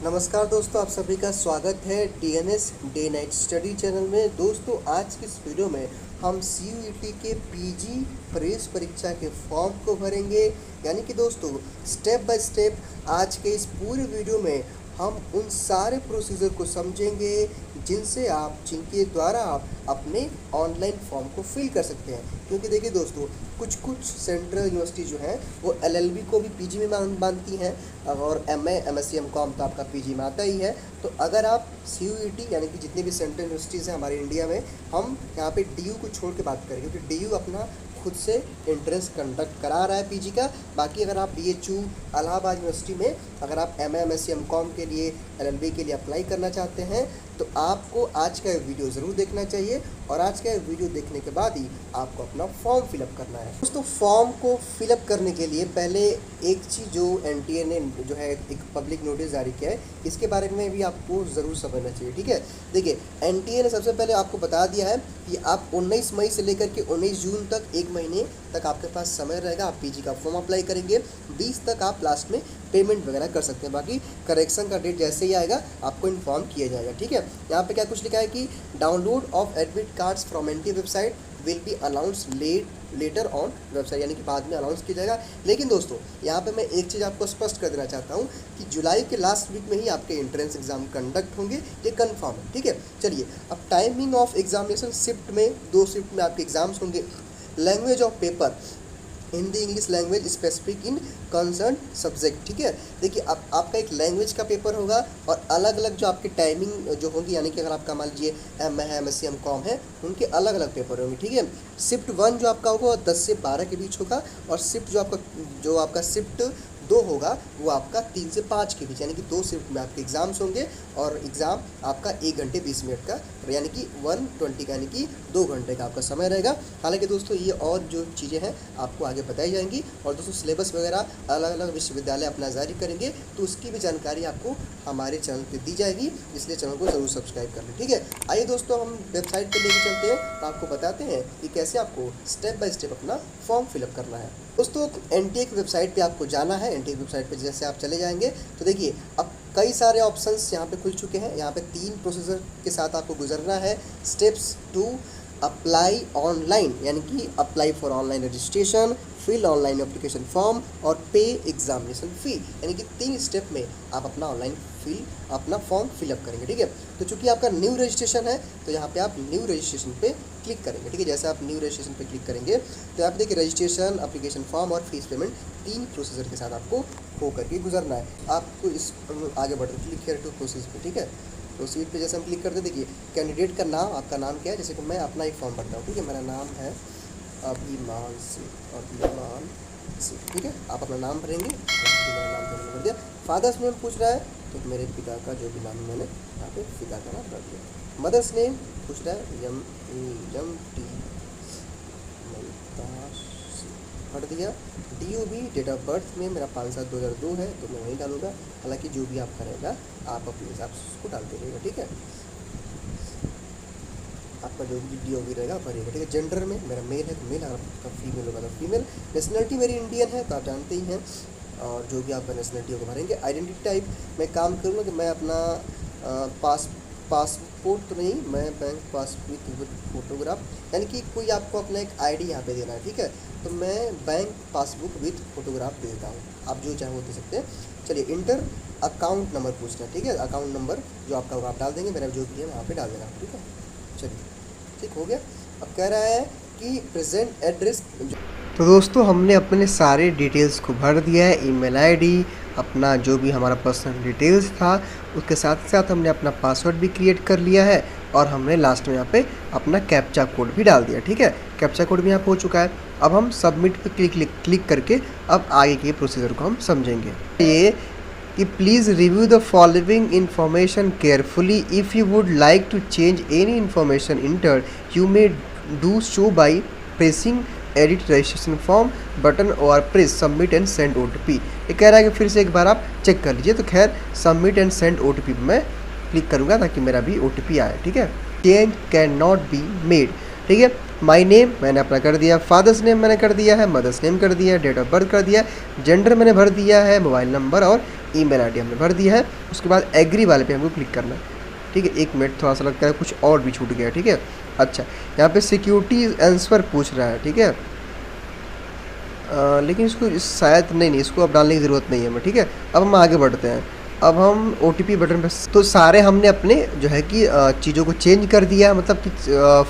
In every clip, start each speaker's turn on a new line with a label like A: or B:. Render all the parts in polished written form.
A: नमस्कार दोस्तों, आप सभी का स्वागत है DNS day night study channel में। दोस्तों, आज की इस वीडियो में हम सीयूईटी के पीजी प्रवेश परीक्षा के फॉर्म को भरेंगे। यानी कि दोस्तों, स्टेप बाय स्टेप आज के इस पूरे वीडियो में हम उन सारे प्रोसीजर को समझेंगे जिनके द्वारा आप अपने ऑनलाइन फॉर्म को फिल कर सकते हैं। क्योंकि देखिए दोस्तों, कुछ सेंट्रल यूनिवर्सिटी जो है वो एलएलबी को भी पीजी में मानती हैं और एमए एमएससी एमकॉम तो आपका पीजी में आता ही है। तो अगर आप सीयूईटी यानी कि जितनी भी सेंट्रल यूनिवर्सिटीज़ हैं हमारे इंडिया में, हम यहाँ पे डीयू को छोड़ के बात करें क्योंकि डीयू अपना खुद से एंट्रेंस कंडक्ट करा रहा है पीजी का। बाकी अगर आप बीएचयू इलाहाबाद यूनिवर्सिटी में अगर आप एमए एमएससी एमकॉम के लिए एलएलबी के लिए अप्लाई करना चाहते हैं तो आपको आज का वीडियो ज़रूर देखना चाहिए और आज का वीडियो देखने के बाद ही आपको अपना फॉर्म फिलअप करना है। दोस्तों, फॉर्म को फिलअप करने के लिए पहले एक चीज़ जो एनटीए ने जो है एक पब्लिक नोटिस जारी किया है, इसके बारे में भी आपको ज़रूर समझना चाहिए। ठीक है, देखिए एनटीए ने सबसे पहले आपको बता दिया है कि आप 19 मई से लेकर के 19 जून तक एक महीने तक आपके पास समय रहेगा। आप पीजी का फॉर्म अप्लाई करेंगे, 20 तक आप लास्ट में पेमेंट वगैरह कर सकते हैं। बाकी करेक्शन का डेट जैसे ही आएगा आपको इन्फॉर्म किया जाएगा। ठीक है, यहाँ पे क्या कुछ लिखा है कि download of admit cards from NTA website will be announce later on website, यानी कि बाद में अनाउंस किया जाएगा। लेकिन दोस्तों, यहाँ पे मैं एक चीज़ आपको स्पष्ट कर देना चाहता हूँ कि जुलाई के लास्ट वीक में ही आपके एंट्रेंस एग्जाम कंडक्ट होंगे, ये कंफर्म है। ठीक है, चलिए अब टाइमिंग ऑफ एग्जामिनेशन शिफ्ट में 2 शिफ्ट में आपके एग्जाम्स होंगे। Language of paper Hindi English language specific in concern subject. ठीक है, देखिए अब आपका एक लैंग्वेज का पेपर होगा और अलग अलग जो आपकी टाइमिंग जो होगी, यानी कि अगर आपका मान लीजिए एम है एमएससी एमकॉम है, उनके अलग अलग पेपर होंगे। ठीक है, शिफ्ट 1 जो आपका होगा 10 से 12 के बीच होगा और शिफ्ट जो आपका शिफ्ट 2 होगा वो आपका 3 से 5 के बीच, यानी कि 2 शिफ्ट में आपके एग्जाम्स होंगे और एग्ज़ाम आपका 1 घंटे 20 मिनट का, यानी कि 120 का, यानी कि 2 घंटे का आपका समय रहेगा। हालांकि दोस्तों ये और जो चीज़ें हैं आपको आगे बताई जाएंगी और दोस्तों सिलेबस वगैरह अलग अलग विश्वविद्यालय अपना जारी करेंगे तो उसकी भी जानकारी आपको हमारे चैनल पर दी जाएगी, इसलिए चैनल को ज़रूर सब्सक्राइब कर लें। ठीक है, आइए दोस्तों हम वेबसाइट पर लेके चलते हैं तो आपको बताते हैं कि कैसे आपको स्टेप बाय स्टेप अपना फॉर्म फिलअप करना है। दोस्तों, एनटीए की वेबसाइट पे आपको जाना है। एनटीए की वेबसाइट पे जैसे आप चले जाएंगे तो देखिए अब कई सारे ऑप्शंस यहाँ पे खुल चुके हैं। यहाँ पे 3 प्रोसीजर के साथ आपको गुजरना है। स्टेप्स 2 अप्लाई ऑनलाइन, यानी कि apply for online registration, fill online application form और पे एग्जामिनेशन फ़ी, यानी कि 3 स्टेप में आप अपना ऑनलाइन अपना फॉर्म फिलअप करेंगे। ठीक है, तो चूंकि आपका न्यू रजिस्ट्रेशन है तो यहाँ पे आप न्यू रजिस्ट्रेशन पे क्लिक करेंगे। ठीक है, जैसे आप न्यू रजिस्ट्रेशन पे क्लिक करेंगे तो यहाँ पे देखिए रजिस्ट्रेशन, एप्लीकेशन फॉर्म और फीस पेमेंट 3 प्रोसीजर के साथ आपको हो करके गुजरना है। आपको इस आगे बढ़ते क्लिक हेयर टू प्रोसीज पे। ठीक है, प्रोसीड पे जैसे हम क्लिक करते हैं, देखिए कैंडिडेट का नाम, आपका नाम क्या है। जैसे कि मैं अपना ही फॉर्म भरता हूँ। ठीक है, मेरा नाम है अभिमान सिंह। ठीक है, आप अपना नाम भरेंगे। मेरा नाम तो मैंने भर दिया। फादर्स नेम पूछ रहा है तो मेरे पिता का जो भी नाम मैंने यहाँ पे पिता का नाम भर दिया। मदर्स नेम पूछ रहा है यम टी भर दिया। DOB डेट ऑफ बर्थ में मेरा 5/7/2002 है तो मैं वहीं डालूंगा। हालांकि जो भी आपका रहेगा आप अपने हिसाब से उसको डालते रहिएगा। ठीक है, आपका जो भी DOB रहेगा भरिएगा। ठीक है, जेंडर में मेरा मेल है तो मेल, अगर आपका फीमेल होगा तो फीमेल। नेशनलिटी मेरी इंडियन है तो आप जानते ही हैं, और जो भी आपका नेशनलिटी होगा भरेंगे। आइडेंटिटी टाइप मैं काम करूँगा कि मैं अपना पासपोर्ट तो नहीं, मैं बैंक पास विद फोटोग्राफ, यानी कि कोई आपको अपना एक ID यहाँ पे देना है। ठीक है, तो मैं बैंक पासबुक विद फोटोग्राफ दे देता हूँ, आप जो चाहे वो दे सकते हैं। चलिए, इंटर अकाउंट नंबर पूछना है। ठीक है, अकाउंट नंबर जो आपका होगा आप डाल देंगे, मेरा जो भी है वहाँ पे डाल देना। ठीक है, चलिए ठीक हो गया। अब कह रहा है कि प्रेजेंट एड्रेस। तो दोस्तों, हमने अपने सारे डिटेल्स को भर दिया है। ईमेल ID, अपना जो भी हमारा पर्सनल डिटेल्स था, उसके साथ साथ हमने अपना पासवर्ड भी क्रिएट कर लिया है और हमने लास्ट में यहाँ पे अपना कैप्चा कोड भी डाल दिया। ठीक है, कैप्चा कोड भी यहाँ पे हो चुका है। अब हम सबमिट पे क्लिक करके अब आगे के प्रोसीजर को हम समझेंगे। ये कि please review the following information carefully. If you would like to change any information entered you may do so by pressing edit registration form button और press submit and send OTP। ये कह रहा है कि फिर से एक बार आप चेक कर लीजिए। तो खैर सबमिट एंड सेंड OTP पर मैं क्लिक करूँगा ताकि मेरा भी OTP आए। ठीक है, change can not be made. ठीक है, माई नेम मैंने अपना कर दिया, फादर्स नेम मैंने कर दिया है, मदर्स नेम कर दिया है, डेट ऑफ बर्थ कर दिया है, जेंडर मैंने भर दिया है, मोबाइल नंबर और ईमेल आईडी हमने भर दिया है। उसके बाद एग्री वाले पे हमको क्लिक करना है, ठीक है। 1 मिनट, थोड़ा सा लगता है कुछ और भी छूट गया, ठीक है। अच्छा, यहाँ पे सिक्योरिटी आंसर पूछ रहा है, ठीक है। लेकिन इसको शायद नहीं, इसको अब डालने की ज़रूरत नहीं है हमें, ठीक है। अब हम आगे बढ़ते हैं। अब हम OTP बटन पर, तो सारे हमने अपने जो है कि चीज़ों को चेंज कर दिया, मतलब कि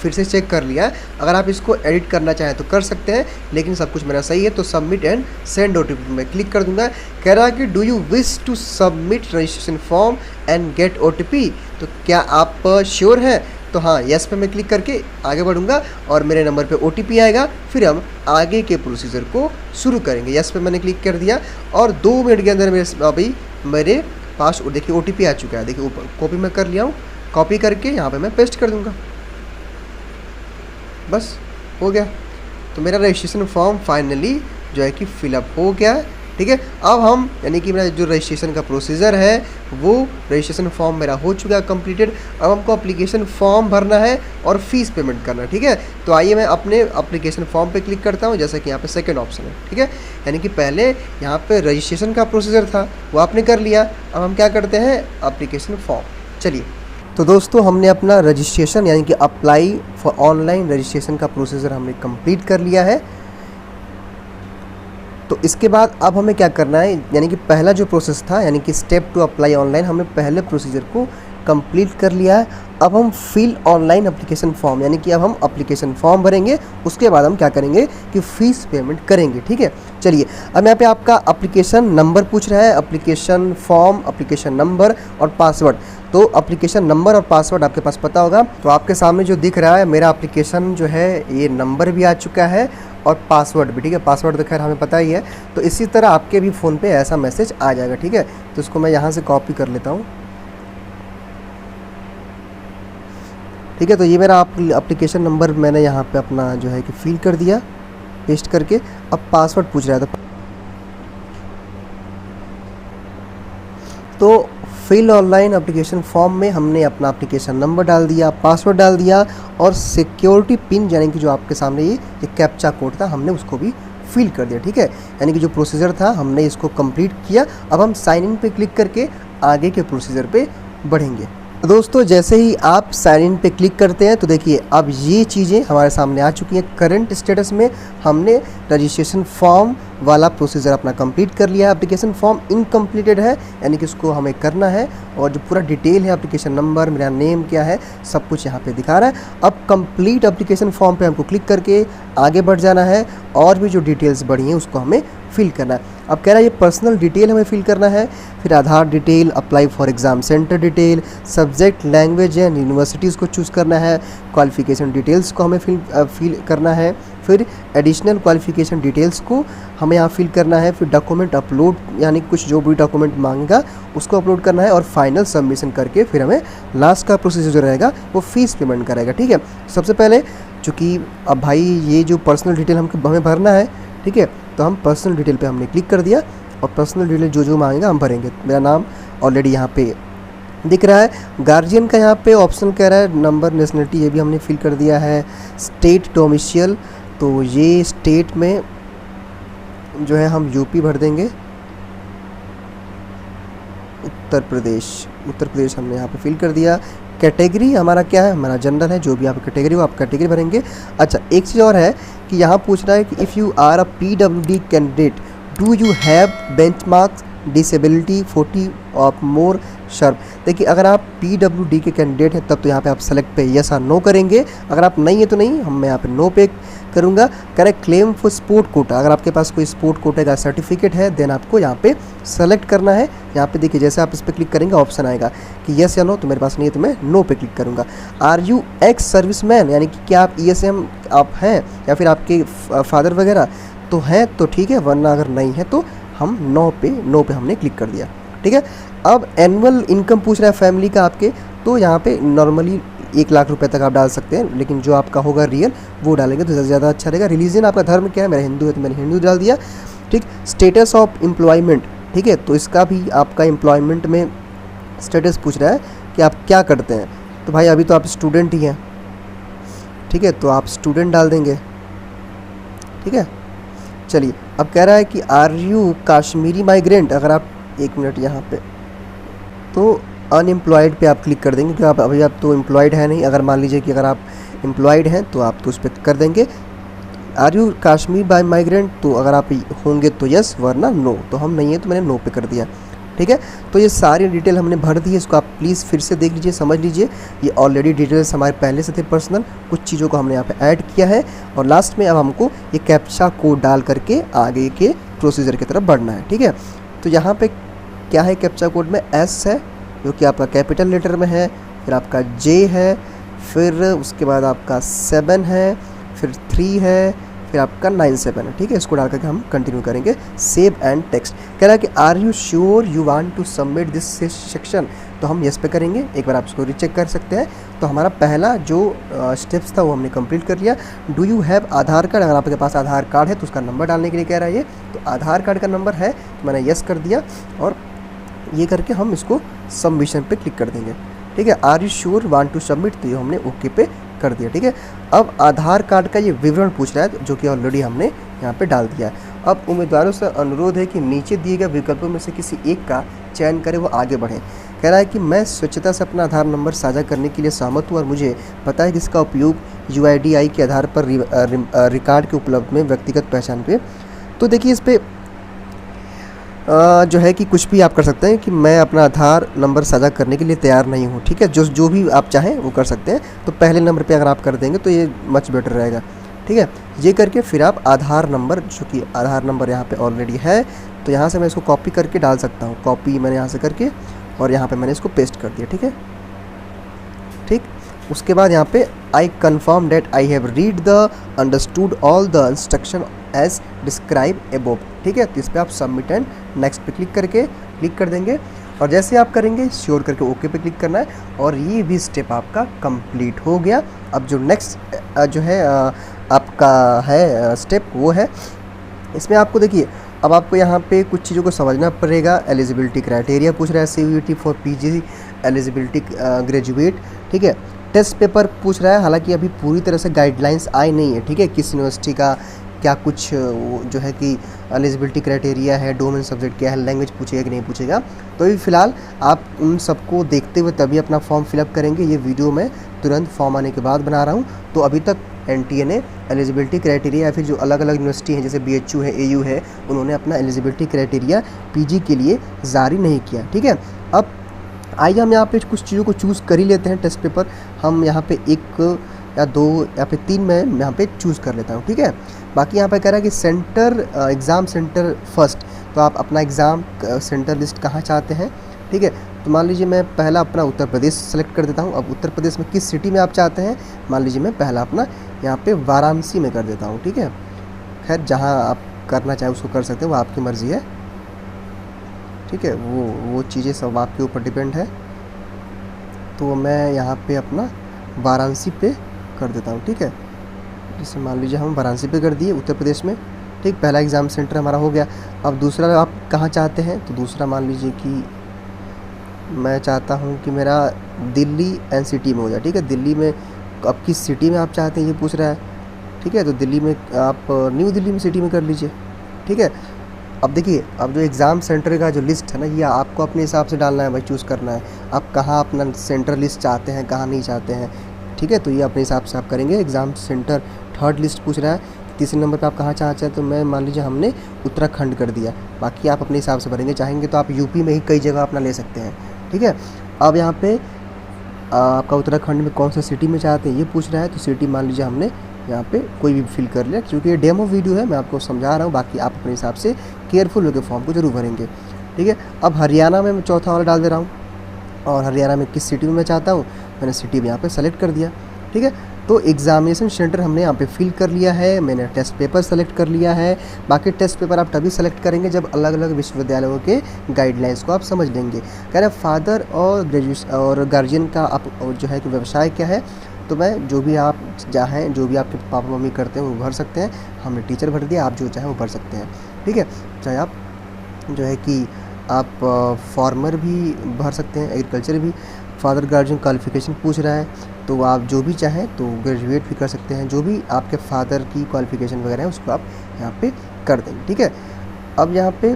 A: फिर से चेक कर लिया है। अगर आप इसको एडिट करना चाहें तो कर सकते हैं, लेकिन सब कुछ मेरा सही है। तो सबमिट एंड सेंड OTP में क्लिक कर दूंगा। कह रहा है कि do you wish to submit registration form and get OTP, तो क्या आप श्योर हैं? तो हाँ, यस पे मैं क्लिक करके आगे बढ़ूंगा और मेरे नंबर पे OTP आएगा। फिर हम आगे के प्रोसीजर को शुरू करेंगे। यस पे मैंने क्लिक कर दिया और 2 मिनट के अंदर मेरे पास देखिए OTP आ चुका है। देखिए ऊपर कॉपी मैं कर लिया हूँ, कॉपी करके यहाँ पे मैं पेस्ट कर दूँगा, बस हो गया। तो मेरा रजिस्ट्रेशन फॉर्म फाइनली जो है कि फिलअप हो गया है, ठीक है। अब हम यानी कि मेरा जो रजिस्ट्रेशन का प्रोसीजर है वो रजिस्ट्रेशन फॉर्म मेरा हो चुका है कंप्लीटेड। अब हमको अप्लीकेशन फॉर्म भरना है और फीस पेमेंट करना है, ठीक है। तो आइए मैं अपने अप्लीकेशन फॉर्म पे क्लिक करता हूँ, जैसा कि यहाँ पे सेकंड ऑप्शन है, ठीक है। यानी कि पहले यहाँ पे रजिस्ट्रेशन का प्रोसीजर था वो आपने कर लिया। अब हम क्या करते हैं, अप्लीकेशन फॉर्म। चलिए, तो दोस्तों हमने अपना रजिस्ट्रेशन यानी कि अप्लाई फॉर ऑनलाइन रजिस्ट्रेशन का प्रोसीजर हमने कंप्लीट कर लिया है। तो इसके बाद अब हमें क्या करना है, यानी कि पहला जो प्रोसेस था यानी कि स्टेप टू अप्लाई ऑनलाइन, हमने पहले प्रोसीजर को कंप्लीट कर लिया है। अब हम फिल ऑनलाइन एप्लीकेशन फॉर्म यानी कि अब हम एप्लीकेशन फॉर्म भरेंगे। उसके बाद हम क्या करेंगे कि फ़ीस पेमेंट करेंगे, ठीक है। चलिए, अब यहाँ पे आपका एप्लीकेशन नंबर पूछ रहा है, एप्लीकेशन फॉर्म, एप्लीकेशन नंबर और पासवर्ड। तो एप्लीकेशन नंबर और पासवर्ड आपके पास पता होगा। तो आपके सामने जो दिख रहा है मेरा एप्लीकेशन जो है ये नंबर भी आ चुका है और पासवर्ड भी, ठीक है। पासवर्ड तो खैर हमें पता ही है। तो इसी तरह आपके भी फ़ोन पे ऐसा मैसेज आ जाएगा, ठीक है। तो इसको मैं यहाँ से कॉपी कर लेता हूँ, ठीक है। तो ये मेरा एप्लीकेशन नंबर मैंने यहाँ पे अपना जो है कि फिल कर दिया पेस्ट करके। अब पासवर्ड पूछ रहा था, तो फिल ऑनलाइन एप्लीकेशन फॉर्म में हमने अपना एप्लीकेशन नंबर डाल दिया, पासवर्ड डाल दिया और सिक्योरिटी पिन यानी कि जो आपके सामने ये कैप्चा कोड था हमने उसको भी फिल कर दिया, ठीक है। यानी कि जो प्रोसीजर था हमने इसको कंप्लीट किया। अब हम साइन इन पे क्लिक करके आगे के प्रोसीजर पे बढ़ेंगे। तो दोस्तों जैसे ही आप साइन इन पे क्लिक करते हैं तो देखिए अब ये चीज़ें हमारे सामने आ चुकी हैं। करंट स्टेटस में हमने रजिस्ट्रेशन फॉर्म वाला प्रोसीजर अपना कंप्लीट कर लिया है। एप्लीकेशन फॉर्म इनकम्प्लीटेड है यानी कि उसको हमें करना है और जो पूरा डिटेल है, एप्लीकेशन नंबर, मेरा नेम क्या है, सब कुछ यहाँ पे दिखा रहा है। अब कंप्लीट एप्लीकेशन फॉर्म पे हमको क्लिक करके आगे बढ़ जाना है और भी जो डिटेल्स बढ़ी हैं उसको हमें फिल करना है। अब कह रहा है ये पर्सनल डिटेल हमें फिल करना है, फिर Aadhaar detail, apply for exam centre detail, subject language and universities को चूज़ करना है, क्वालिफ़िकेशन डिटेल्स को हमें फिल करना है, फिर एडिशनल क्वालिफ़िकेशन डिटेल्स को हमें यहाँ फिल करना है, फिर डॉक्यूमेंट अपलोड यानी कुछ जो भी डॉक्यूमेंट मांगेगा उसको अपलोड करना है और फाइनल सबमिशन करके फिर हमें लास्ट का प्रोसीजर जो रहेगा वो फ़ीस पेमेंट करेगा, ठीक है। सबसे पहले चूँकि अब भाई ये जो पर्सनल डिटेल हमें भरना है, ठीक है, तो हम पर्सनल डिटेल पे हमने क्लिक कर दिया और पर्सनल डिटेल जो जो मांगेगा हम भरेंगे। मेरा नाम ऑलरेडी यहाँ पे दिख रहा है। गार्जियन का यहाँ पे ऑप्शन कह रहा है, नंबर, नेशनलिटी ये भी हमने फिल कर दिया है। स्टेट डोमिशियल, तो ये स्टेट में जो है हम यूपी भर देंगे। उत्तर प्रदेश हमने यहाँ पे फिल कर दिया। कैटेगरी हमारा क्या है, हमारा जनरल है, जो भी आप कैटेगरी हो आप कैटेगरी भरेंगे। अच्छा, एक चीज़ और है कि यहाँ पूछ रहा है कि if you are a PWD candidate do you have benchmarks disability 40 और मोर शर्प। देखिए अगर आप PWD के कैंडिडेट हैं तब तो यहाँ पे आप सेलेक्ट पे यस और नो करेंगे, अगर आप नहीं है तो नहीं, मैं यहाँ पे नो पे करूँगा। Correct claim for sport Kota, अगर आपके पास कोई स्पोर्ट कोटे का सर्टिफिकेट है देन आपको यहाँ पे सेलेक्ट करना है। यहाँ पे देखिए जैसे आप इस पर क्लिक करेंगे ऑप्शन आएगा कि यस या नो, तो मेरे पास नहीं है तो मैं नो पे क्लिक करूँगा। आर यू एक्स सर्विसमैन, यानी कि क्या आप ESM आप हैं या फिर आपके फादर वगैरह तो हैं तो ठीक है, वरना अगर नहीं है तो हम नो पे हमने क्लिक कर दिया, ठीक है। अब एनुअल इनकम पूछ रहा है फैमिली का आपके, तो यहाँ पे नॉर्मली 1 लाख रुपए तक आप डाल सकते हैं, लेकिन जो आपका होगा रियल वो डालेंगे तो ज़्यादा अच्छा रहेगा। रिलीजन आपका धर्म क्या है, मेरा हिंदू है तो मैंने हिंदू डाल दिया, ठीक। स्टेटस ऑफ एम्प्लॉयमेंट, ठीक है, तो इसका भी आपका एम्प्लॉयमेंट में स्टेटस पूछ रहा है कि आप क्या करते हैं। तो भाई अभी तो आप स्टूडेंट ही हैं, ठीक है, तो आप स्टूडेंट डाल देंगे, ठीक है। चलिए अब कह रहा है कि आर यू कश्मीरी माइग्रेंट, अगर आप एक मिनट यहाँ पे, तो अनएम्प्लॉयड पे आप क्लिक कर देंगे क्योंकि आप अभी आप तो एम्प्लॉयड है नहीं। अगर मान लीजिए कि अगर आप एम्प्लॉयड हैं तो आप तो उस पर कर देंगे। Are you Kashmir by migrant, तो अगर आप होंगे तो यस, वरना नो। तो हम नहीं है तो मैंने नो पे कर दिया। ठीक है, तो ये सारी डिटेल हमने भर दी है। इसको आप प्लीज़ फिर से देख लीजिए, समझ लीजिए। ये ऑलरेडी डिटेल्स हमारे पहले से थे पर्सनल, कुछ चीज़ों को हमने यहाँ पे ऐड किया है। और लास्ट में अब हमको ये कैप्चा कोड डाल करके आगे के प्रोसीजर की तरफ बढ़ना है। ठीक है, तो यहाँ पे क्या है, कैप्चा कोड में एस है जो कि आपका कैपिटल लेटर में है, फिर आपका जे है, फिर उसके बाद आपका 7 है, फिर 3 है, फिर आपका 97 है। ठीक है, इसको डाल करके हम कंटिन्यू करेंगे। सेव एंड टेक्स्ट कह रहा है कि are you sure you want to submit this section, तो हम यस पे करेंगे। एक बार आप इसको रीचेक कर सकते हैं। तो हमारा पहला जो स्टेप्स था वो हमने कंप्लीट कर लिया। Do you have Aadhaar card, अगर आपके पास आधार कार्ड है तो उसका नंबर डालने के लिए कह रहा है ये, तो आधार कार्ड का नंबर है तो मैंने यस कर दिया। और ये करके हम इसको सबमिशन पे क्लिक कर देंगे। ठीक है, are you sure want to submit, तो ये हमने ओके पे कर दिया। ठीक है, अब आधार कार्ड का ये विवरण पूछ रहा है जो कि ऑलरेडी हमने यहाँ पे डाल दिया है। अब उम्मीदवारों से अनुरोध है कि नीचे दिए गए विकल्पों में से किसी एक का चयन करें, वो आगे बढ़ें। कह रहा है कि मैं स्वेच्छता से अपना आधार नंबर साझा करने के लिए सहमत हूँ और मुझे पता है कि इसका उपयोग UIDAI के आधार पर रिकॉर्ड के उपलब्ध में व्यक्तिगत पहचान पे। तो देखिए इस पर जो है कि कुछ भी आप कर सकते हैं कि मैं अपना आधार नंबर साझा करने के लिए तैयार नहीं हूँ। ठीक है, जो भी आप चाहें वो कर सकते हैं। तो पहले नंबर पे अगर आप कर देंगे तो ये मच बेटर रहेगा। ठीक है, ये करके फिर आप आधार नंबर, जो कि आधार नंबर यहाँ पे ऑलरेडी है, तो यहाँ से मैं इसको कॉपी करके डाल सकता हूँ। कॉपी मैंने यहाँ से करके और यहाँ पर मैंने इसको पेस्ट कर दिया। ठीक है, ठीक, उसके बाद यहाँ पे I confirm that I have read the understood all the instruction as describe above. ठीक है, तो इस पर आप सबमिट एंड नेक्स्ट पे क्लिक कर देंगे। और जैसे आप करेंगे श्योर करके ओके पे क्लिक करना है और ये भी स्टेप आपका कंप्लीट हो गया। अब जो नेक्स्ट जो है आपका है स्टेप वो है, इसमें आपको देखिए अब आपको यहाँ पे कुछ चीज़ों को समझना पड़ेगा। एलिजिबिलिटी क्राइटेरिया पूछ रहा है, CUET for PG eligibility graduate. ठीक है, टेस्ट पेपर पूछ रहा है, हालांकि अभी पूरी तरह से गाइडलाइंस आई नहीं है। ठीक है, किस यूनिवर्सिटी का क्या कुछ जो है कि एलिजिबिलिटी क्राइटेरिया है, डोमेन सब्जेक्ट क्या है, लैंग्वेज पूछेगा कि नहीं पूछेगा। तो अभी फ़िलहाल आप उन सबको देखते हुए तभी अपना फॉर्म फिलअप करेंगे। ये वीडियो मैं तुरंत फॉर्म आने के बाद बना रहा हूँ। तो अभी तक NTA ने एलिजिबिलिटी क्राइटेरिया या फिर जो अलग अलग यूनिवर्सिटी हैं जैसे BHU है, AU है, उन्होंने अपना एलिजिबिलिटी क्राइटेरिया PG के लिए जारी नहीं किया। ठीक है, अब आइए हम यहाँ पे कुछ चीज़ों को चूज़ कर ही लेते हैं। टेस्ट पेपर हम यहाँ पे 1 या 2 या फिर 3 में यहाँ पे चूज़ कर लेता हूँ। ठीक है, बाकी यहाँ पे कह रहा है कि सेंटर एग्ज़ाम सेंटर फर्स्ट, तो आप अपना एग्ज़ाम सेंटर लिस्ट कहाँ चाहते हैं। ठीक है, तो मान लीजिए मैं पहला अपना उत्तर प्रदेश सेलेक्ट कर देता हूँ। अब उत्तर प्रदेश में किस सिटी में आप चाहते हैं, मान लीजिए मैं पहला अपना यहाँ पे वाराणसी में कर देता हूँ। ठीक है, खैर जहाँ आप करना चाहें उसको कर सकते हैं, वो आपकी मर्ज़ी है। ठीक है, वो चीज़ें सब आपके ऊपर डिपेंड है। तो मैं यहाँ पे अपना वाराणसी पे कर देता हूँ। ठीक है, जैसे मान लीजिए हम वाराणसी पे कर दिए उत्तर प्रदेश में। ठीक, पहला एग्ज़ाम सेंटर हमारा हो गया। अब दूसरा आप कहाँ चाहते हैं, तो दूसरा मान लीजिए कि मैं चाहता हूँ कि मेरा दिल्ली NCT में हो जाए। ठीक है, दिल्ली में अब किस सिटी में आप चाहते हैं ये पूछ रहा है। ठीक है, तो दिल्ली में आप न्यू दिल्ली में सिटी में कर लीजिए। ठीक है, अब देखिए अब जो एग्ज़ाम सेंटर का जो लिस्ट है ना, ये आपको अपने हिसाब से डालना है, भाई चूज़ करना है आप कहाँ अपना सेंटर लिस्ट चाहते हैं, कहाँ नहीं चाहते हैं। ठीक है, तो ये अपने हिसाब से आप करेंगे। एग्ज़ाम सेंटर थर्ड लिस्ट पूछ रहा है, तीसरे नंबर पे आप कहाँ चाहते हैं, तो मैं मान लीजिए हमने उत्तराखंड कर दिया। बाकी आप अपने हिसाब से भरेंगे, चाहेंगे तो आप UP में ही कई जगह अपना ले सकते हैं। ठीक है, अब यहाँ पे आपका उत्तराखंड में कौन सा सिटी में चाहते हैं ये पूछ रहा है, तो सिटी मान लीजिए हमने यहाँ पे कोई भी फिल कर लिया, क्योंकि ये डेमो वीडियो है, मैं आपको समझा रहा हूँ। बाकी आप अपने हिसाब से केयरफुल होकर फॉर्म को जरूर भरेंगे। ठीक है, अब हरियाणा में मैं चौथा वाला डाल दे रहा हूँ और हरियाणा में किस सिटी में मैं चाहता हूँ, मैंने सिटी में यहाँ पे सेलेक्ट कर दिया। ठीक है, तो एग्जामिनेशन सेंटर हमने यहाँ पे फिल कर लिया है, मैंने टेस्ट पेपर सेलेक्ट कर लिया है। बाकी टेस्ट पेपर आप तभी सेलेक्ट करेंगे जब अलग अलग विश्वविद्यालयों के गाइडलाइंस को आप समझ लेंगे। कह रहे फादर और ग्रेजुएशन और गार्जियन का आप जो है कि व्यवसाय क्या है, तो मैं जो भी आप चाहें, जो भी आपके पापा मम्मी करते हैं वो भर सकते हैं। हमने टीचर भर दिया, आप जो चाहें वो भर सकते हैं। ठीक है, चाहे आप जो है कि आप फार्मर भी भर सकते हैं, एग्रीकल्चर भी। फादर गार्जियन क्वालिफ़िकेशन पूछ रहा है, तो आप जो भी चाहें तो ग्रेजुएट भी कर सकते हैं। जो भी आपके फादर की क्वालिफ़िकेशन वगैरह है उसको आप यहाँ पे कर देंगे। ठीक है, अब यहाँ पे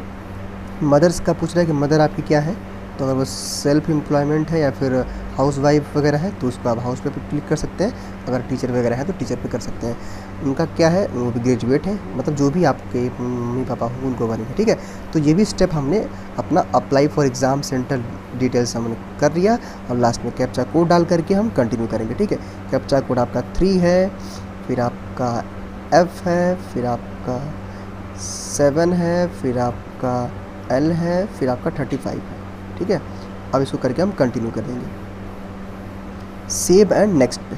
A: मदर्स का पूछ रहा है कि मदर आपकी क्या है, तो अगर वो सेल्फ एम्प्लॉयमेंट है या फिर हाउस वाइफ वगैरह है तो उसको आप हाउस पे क्लिक कर सकते हैं। अगर टीचर वगैरह है तो टीचर पे कर सकते हैं। उनका क्या है, वो भी ग्रेजुएट है, मतलब जो भी आपके मम्मी पापा होंगे उनको भरेंगे, ठीक है। तो ये भी स्टेप हमने अपना apply for exam centre details हमने कर लिया। और लास्ट में कैप्चा कोड डाल करके हम कंटिन्यू करेंगे, ठीक है। कैप्चा कोड आपका 3 है, फिर आपका F है, फिर आपका 7 है, फिर आपका L है, फिर आपका 35 है, ठीक है। अब इसको करके हम कंटिन्यू कर देंगे। सेव एंड नेक्स्ट पे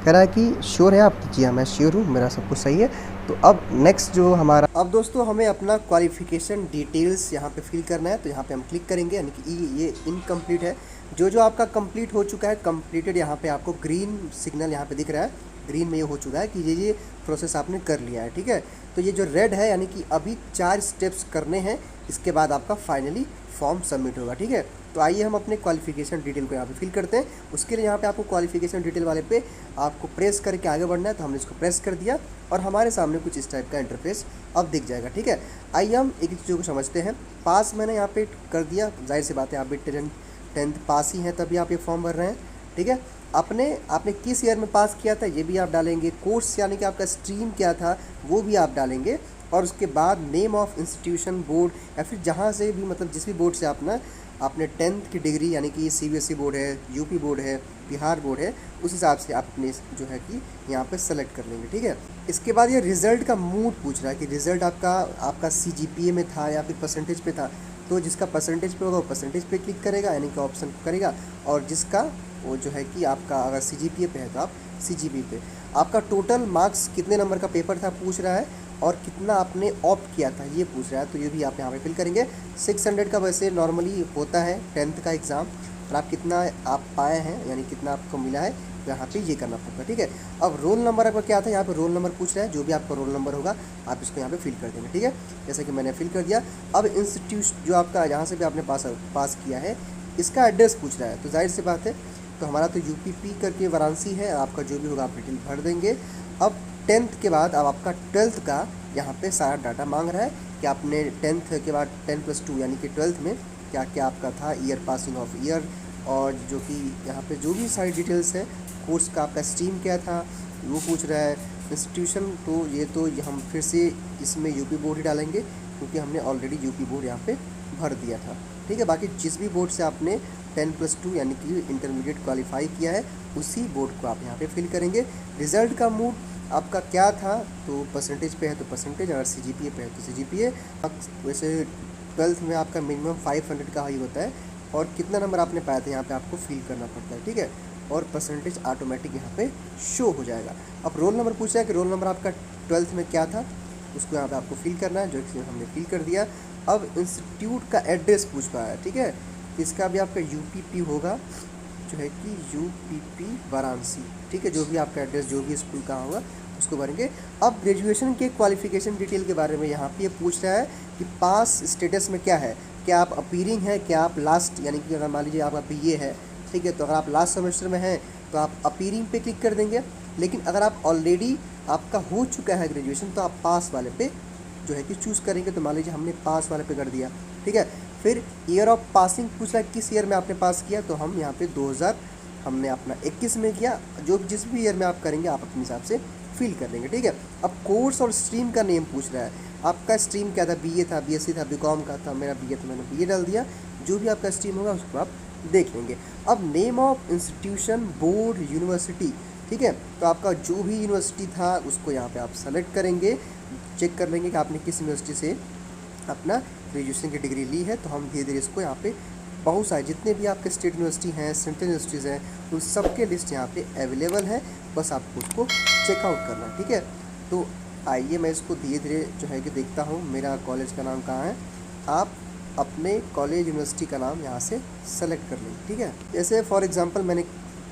A: कह रहा है कि श्योर है आप। जी हाँ, मैं श्योर हूँ, मेरा सब कुछ सही है। तो अब नेक्स्ट जो हमारा, अब दोस्तों हमें अपना क्वालिफिकेशन डिटेल्स यहाँ पे फिल करना है। तो यहाँ पे हम क्लिक करेंगे, यानी कि ये इनकम्प्लीट है। जो जो आपका कंप्लीट हो चुका है, कंप्लीटेड, यहाँ पे आपको ग्रीन सिग्नल यहाँ पे दिख रहा है, ग्रीन में ये हो चुका है कि ये प्रोसेस आपने कर लिया है, ठीक है। तो ये जो रेड है, यानी कि अभी 4 स्टेप्स करने हैं, इसके बाद आपका फाइनली फॉर्म सबमिट होगा, ठीक है। तो आइए हम अपने क्वालिफिकेशन डिटेल को यहाँ पे फिल करते हैं। उसके लिए यहाँ पे आपको क्वालिफिकेशन डिटेल वाले पे आपको प्रेस करके आगे बढ़ना है। तो हमने इसको प्रेस कर दिया और हमारे सामने कुछ इस टाइप का इंटरफेस अब दिख जाएगा, ठीक है। आइए हम एक चीज़ों को समझते हैं। पास मैंने यहाँ पे कर दिया, जाहिर सी बात है आप भी 10th पास ही हैं तभी आप ये फॉर्म भर रहे हैं, ठीक है। आपने किस ईयर में पास किया था ये भी आप डालेंगे। कोर्स यानी कि आपका स्ट्रीम क्या था वो भी आप डालेंगे। और उसके बाद नेम ऑफ इंस्टीट्यूशन, बोर्ड, या फिर जहाँ से भी, मतलब जिस भी बोर्ड से आपने 10th की डिग्री, यानी कि CBSE बोर्ड है, यूपी बोर्ड है, बिहार बोर्ड है, उस हिसाब से आप अपने जो है कि यहाँ पे सेलेक्ट कर लेंगे, ठीक है। इसके बाद ये रिज़ल्ट का मूड पूछ रहा है कि रिज़ल्ट आपका CGPA में था या फिर परसेंटेज पे था। तो जिसका परसेंटेज पे होगा वो परसेंटेज पे क्लिक करेगा, यानी कि ऑप्शन करेगा। और जिसका वो जो है कि आपका अगर CGPA पे है तो आप CGPA पे। आपका टोटल मार्क्स कितने नंबर का पेपर था पूछ रहा है, और कितना आपने ऑप्ट किया था ये पूछ रहा है। तो ये भी आप यहाँ पे फिल करेंगे। 600 का वैसे नॉर्मली होता है 10th का एग्ज़ाम, और आप कितना आप पाए हैं, यानी कितना आपको मिला है, तो यहाँ पे ये करना पड़ता है, ठीक है। अब रोल नंबर आपका क्या था, यहाँ पे रोल नंबर पूछ रहा है। जो भी आपका रोल नंबर होगा आप इसको यहाँ पे फिल कर देंगे, ठीक है। जैसे कि मैंने फिल कर दिया। अब इंस्टीट्यूट जो आपका जहाँ से भी आपने पास किया है, इसका एड्रेस पूछ रहा है। तो जाहिर सी बात है, तो हमारा तो UPP करके वाराणसी है। आपका जो भी होगा आप डिटेल भर देंगे। अब 10th के बाद अब आपका 12th का यहाँ पे सारा डाटा मांग रहा है कि आपने 10th के बाद 10+2 यानी कि 12th में क्या क्या आपका था, ईयर, पासिंग ऑफ ईयर, और जो कि यहाँ पे जो भी सारी डिटेल्स है, कोर्स का आपका स्ट्रीम क्या था वो पूछ रहा है। इंस्टीट्यूशन, तो ये तो हम फिर से इसमें यूपी बोर्ड ही डालेंगे, क्योंकि हमने ऑलरेडी यूपी बोर्ड यहाँ पे भर दिया था, ठीक है। बाकी जिस भी बोर्ड से आपने 10+2 यानी कि इंटरमीडिएट क्वालिफाई किया है, उसी बोर्ड को आप यहाँ पे फिल करेंगे। रिज़ल्ट का मूड आपका क्या था, तो परसेंटेज पे है तो परसेंटेज, अगर CGPA पे है तो CGPA। वैसे 12th में आपका मिनिमम 500 का ही होता है, और कितना नंबर आपने पाया था यहाँ पे आपको फिल करना पड़ता है, ठीक है। और परसेंटेज ऑटोमेटिक यहाँ पे शो हो जाएगा। अब रोल नंबर पूछ रहा है कि रोल नंबर आपका 12th में क्या था, उसको यहाँ पे आपको फिल करना है, जो कि हमने फिल कर दिया। अब इंस्टीट्यूट का एड्रेस पूछ रहा है, ठीक है। इसका भी आपका UPP होगा, जो है कि UPP वाराणसी, ठीक है। जो भी आपका एड्रेस, जो भी स्कूल का होगा उसको भरेंगे। अब ग्रेजुएशन के क्वालिफिकेशन डिटेल के बारे में यहाँ पे ये पूछ रहा है कि पास स्टेटस में क्या है, क्या आप अपीयरिंग है, क्या आप लास्ट, यानी कि अगर मान लीजिए आपका BA है, ठीक है, तो अगर आप लास्ट सेमेस्टर में हैं तो आप अपीयरिंग पे क्लिक कर देंगे। लेकिन अगर आप ऑलरेडी आपका हो चुका है ग्रेजुएशन, तो आप पास वाले पे जो है कि चूज़ करेंगे। तो मान लीजिए हमने पास वाले पे कर दिया, ठीक है। फिर ईयर ऑफ पासिंग पूछ रहा है किस ईयर में आपने पास किया, तो हम यहाँ पे 2000 हमने अपना 21 में किया। जो जिस भी ईयर में आप करेंगे आप अपने हिसाब से फिल कर लेंगे, ठीक है। अब कोर्स और स्ट्रीम का नेम पूछ रहा है। आपका स्ट्रीम क्या था, BA था, BSc था, BCom का था। मेरा BA था, मैंने BA डाल दिया। जो भी आपका स्ट्रीम होगा उसको आप देख लेंगे। अब name of institution, board, university, ठीक है। तो आपका जो भी यूनिवर्सिटी था उसको यहाँ पे आप सेलेक्ट करेंगे, चेक कर लेंगे कि आपने किस यूनिवर्सिटी से अपना ग्रेजुएशन की डिग्री ली है। तो हम धीरे धीरे इसको यहाँ पे बहुत सारे जितने भी आपके स्टेट यूनिवर्सिटी हैं, सेंट्रल यूनिवर्सिटीज़ हैं, उन सब के लिस्ट यहाँ पे अवेलेबल है। बस आपको उसको चेकआउट करना है, ठीक है। तो आइए मैं इसको धीरे धीरे जो है कि देखता हूँ मेरा कॉलेज का नाम कहाँ है। आप अपने कॉलेज यूनिवर्सिटी का नाम यहाँ से सेलेक्ट कर लें, ठीक है। जैसे फॉर एग्जांपल मैंने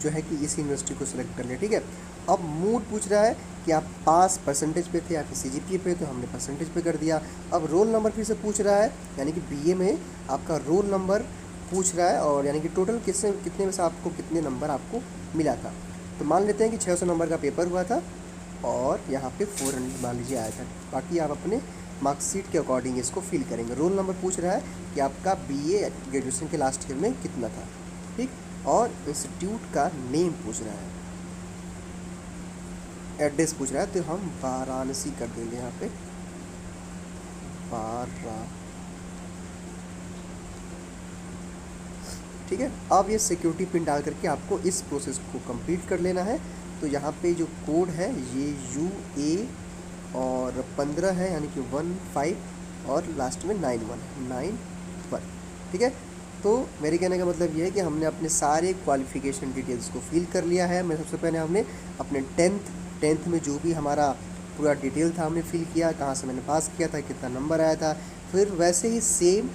A: जो है कि इस यूनिवर्सिटी को सिलेक्ट कर लिया, ठीक है। अब मूड पूछ रहा है कि आप पास परसेंटेज पे थे या फिर CGPA पे, तो हमने परसेंटेज पे कर दिया। अब रोल नंबर फिर से पूछ रहा है, यानी कि BA में आपका रोल नंबर पूछ रहा है, और यानी कि टोटल कितने में से आपको कितने नंबर आपको मिला था। तो मान लेते हैं कि 600 नंबर का पेपर हुआ था, और यहाँ पे 400 मान लीजिए आया था। बाकी आप अपने मार्कशीट के अकॉर्डिंग इसको फिल करेंगे। रोल नंबर पूछ रहा है कि आपका बीए ग्रेजुएशन के लास्ट ईयर में कितना था, ठीक। और इंस्टीट्यूट का नेम पूछ रहा है, एड्रेस पूछ रहा है, तो हम वाराणसी कर देंगे यहाँ पे, ठीक है। अब ये सिक्योरिटी पिन डाल करके आपको इस प्रोसेस को कंप्लीट कर लेना है। तो यहाँ पे जो कोड है ये UA और 15 है, यानी कि 15 और लास्ट में 91, ठीक है। तो मेरे कहने का मतलब ये है कि हमने अपने सारे क्वालिफिकेशन डिटेल्स को फिल कर लिया है। मैं सबसे पहले हमने अपने टेंथ में जो भी हमारा पूरा डिटेल था हमने फिल किया, कहाँ से मैंने पास किया था, कितना नंबर आया था। फिर वैसे ही सेम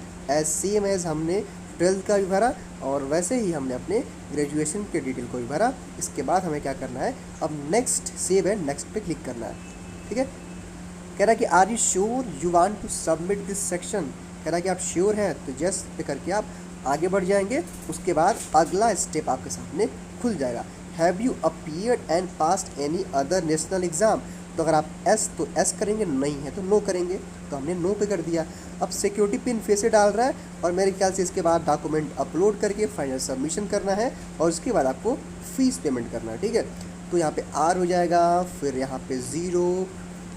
A: एज हमने 12th का भी भरा, और वैसे ही हमने अपने ग्रेजुएशन के डिटेल को भी भरा। इसके बाद हमें क्या करना है, अब नेक्स्ट सेव है, नेक्स्ट पे क्लिक करना है, ठीक है। कह रहा है कि are you sure you want to submit this section, कह रहा है कि आप श्योर हैं, तो जस्ट पे करके आप आगे बढ़ जाएंगे। उसके बाद अगला स्टेप आपके सामने खुल जाएगा, have you appeared and passed any other national exam. तो अगर आप तो एस करेंगे, नहीं है तो नो करेंगे, तो हमने नो पे कर दिया। अब सिक्योरिटी पिन फिर से डाल रहा है, और मेरे ख्याल से इसके बाद डॉक्यूमेंट अपलोड करके फाइनल सबमिशन करना है, और उसके बाद आपको फीस पेमेंट करना है, ठीक है। तो यहाँ पे R हो जाएगा, फिर यहाँ पे 0,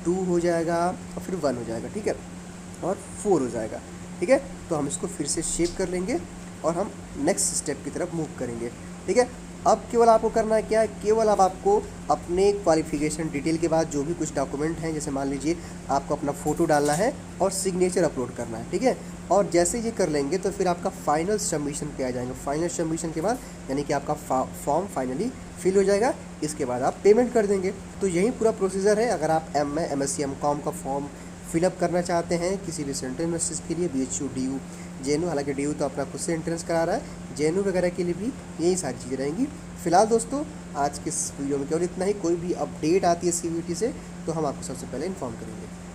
A: 2 हो जाएगा, और फिर 1 हो जाएगा, ठीक है, और 4 हो जाएगा, ठीक है। तो हम इसको फिर से शेप कर लेंगे और हम नेक्स्ट स्टेप की तरफ मूव करेंगे, ठीक है। अब केवल आपको करना है क्या है, केवल अब आपको अपने क्वालिफिकेशन डिटेल के बाद जो भी कुछ डॉक्यूमेंट हैं, जैसे मान लीजिए आपको अपना फ़ोटो डालना है और सिग्नेचर अपलोड करना है, ठीक है। और जैसे ये कर लेंगे तो फिर आपका फाइनल सबमिशन पे आ जाएंगे। फाइनल सबमिशन के बाद यानी कि आपका फॉर्म फाइनली फिल हो जाएगा। इसके बाद आप पेमेंट कर देंगे। तो यही पूरा प्रोसीजर है। अगर आप MSc MCOM का फॉर्म फिलअप करना चाहते हैं किसी भी सेंट्रल यूनिवर्सिटीज़ के लिए, BHU DU JNU, हालांकि DU तो अपना खुद से एंट्रेंस करा रहा है, JNU वगैरह के लिए भी यही सारी चीज़ें रहेंगी। फिलहाल दोस्तों आज के इस वीडियो में केवल इतना ही। कोई भी अपडेट आती है CVT से तो हम आपको सबसे पहले इन्फॉर्म करेंगे।